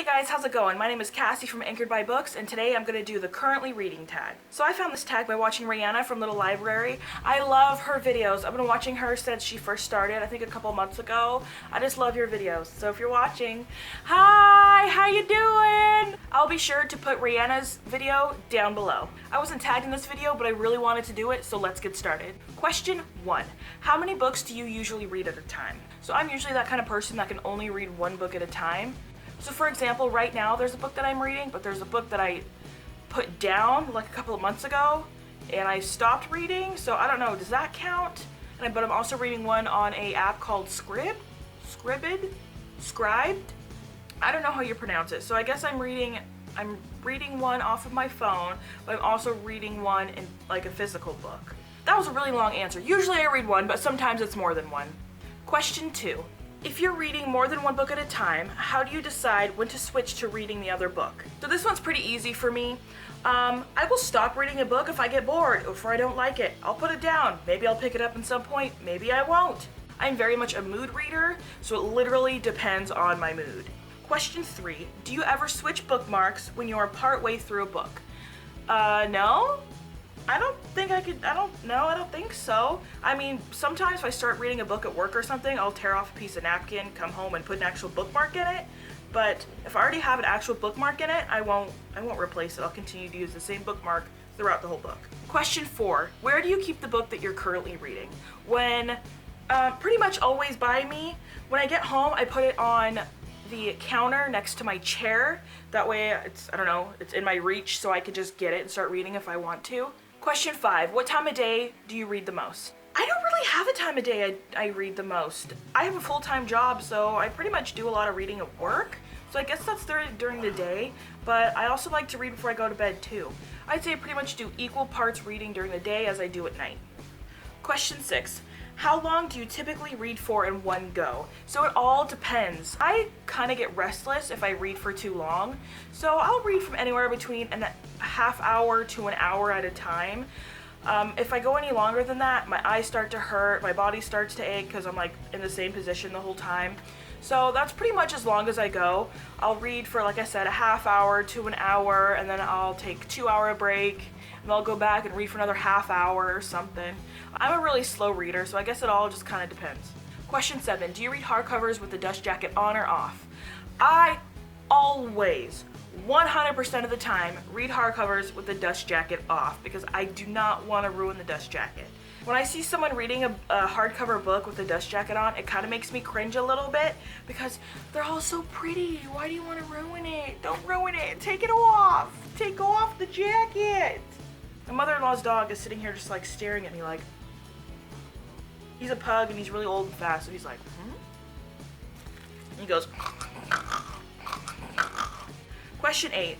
Guys, how's it going? My name is Cassie from Anchored by Books, and today I'm going to do the currently reading tag. So I found this tag by watching Rihanna from Little Library. I love her videos. I've been watching her since she first started, I think a couple months ago. I just love your videos. So if you're watching, hi, how you doing? I'll be sure to put Rihanna's video down below. I wasn't tagged in this video, but I really wanted to do it, so let's get started. Question 1. How many books do you usually read at a time? So I'm usually that kind of person that can only read one book at a time. So for example, right now there's a book that I'm reading, but there's a book that I put down like a couple of months ago and I stopped reading, so I don't know, does that count? But I'm also reading one on a app called Scribed? I don't know how you pronounce it. So I guess I'm reading one off of my phone, but I'm also reading one in like a physical book. That was a really long answer. Usually I read one, but sometimes it's more than one. Question 2. If you're reading more than one book at a time, how do you decide when to switch to reading the other book? So this one's pretty easy for me. I will stop reading a book if I get bored or if I don't like it. I'll put it down. Maybe I'll pick it up at some point. Maybe I won't. I'm very much a mood reader, so it literally depends on my mood. Question 3. Do you ever switch bookmarks when you are part way through a book? No. I don't think so. I mean, sometimes if I start reading a book at work or something, I'll tear off a piece of napkin, come home and put an actual bookmark in it. But if I already have an actual bookmark in it, I won't replace it. I'll continue to use the same bookmark throughout the whole book. Question 4. Where do you keep the book that you're currently reading? Pretty much always by me. When I get home, I put it on the counter next to my chair. That way it's in my reach, so I can just get it and start reading if I want to. Question 5. What time of day do you read the most? I don't really have a time of day I read the most. I have a full-time job, so I pretty much do a lot of reading at work. So I guess that's during the day, but I also like to read before I go to bed too. I'd say I pretty much do equal parts reading during the day as I do at night. Question 6. How long do you typically read for in one go? So it all depends. I kind of get restless if I read for too long. So I'll read from anywhere between a half hour to an hour at a time. If I go any longer than that, my eyes start to hurt, my body starts to ache because I'm like in the same position the whole time. So that's pretty much as long as I go. I'll read for, like I said, a half hour to an hour, and then I'll take a 2-hour break, and I'll go back and read for another half hour or something. I'm a really slow reader, so I guess it all just kind of depends. Question 7. Do you read hardcovers with the dust jacket on or off? I always, 100% of the time, read hardcovers with the dust jacket off because I do not want to ruin the dust jacket. When I see someone reading a hardcover book with a dust jacket on, it kind of makes me cringe a little bit because they're all so pretty. Why do you want to ruin it? Don't ruin it. Take it off. Go off the jacket. My mother-in-law's dog is sitting here just like staring at me like, he's a pug and he's really old and fast, so he's like, And he goes. Question 8.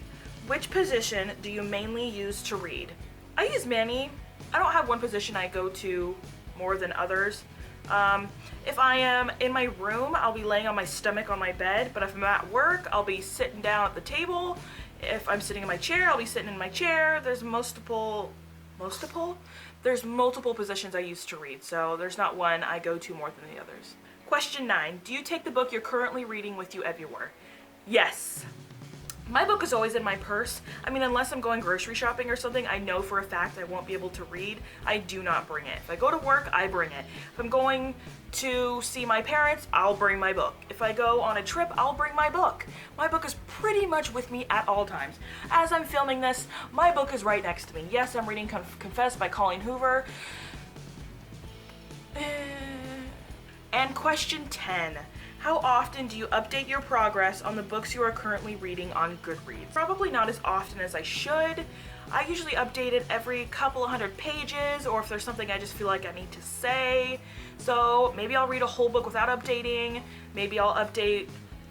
Which position do you mainly use to read? I use many. I don't have one position I go to more than others. If I am in my room, I'll be laying on my stomach on my bed, but if I'm at work, I'll be sitting down at the table. If I'm sitting in my chair, I'll be sitting in my chair. There's multiple positions I use to read, so there's not one I go to more than the others. Question 9. Do you take the book you're currently reading with you everywhere? Yes. My book is always in my purse. I mean, unless I'm going grocery shopping or something, I know for a fact I won't be able to read. I do not bring it. If I go to work, I bring it. If I'm going to see my parents, I'll bring my book. If I go on a trip, I'll bring my book. My book is pretty much with me at all times. As I'm filming this, my book is right next to me. Yes, I'm reading Confess by Colleen Hoover. And question 10. How often do you update your progress on the books you are currently reading on Goodreads? Probably not as often as I should. I usually update it every couple of 100 pages, or if there's something I just feel like I need to say. So maybe I'll read a whole book without updating. Maybe I'll update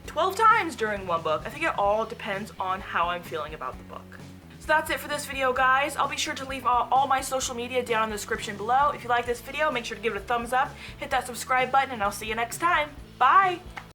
12 times during one book. I think it all depends on how I'm feeling about the book. So that's it for this video, guys. I'll be sure to leave all my social media down in the description below. If you like this video, make sure to give it a thumbs up, hit that subscribe button, and I'll see you next time. Bye!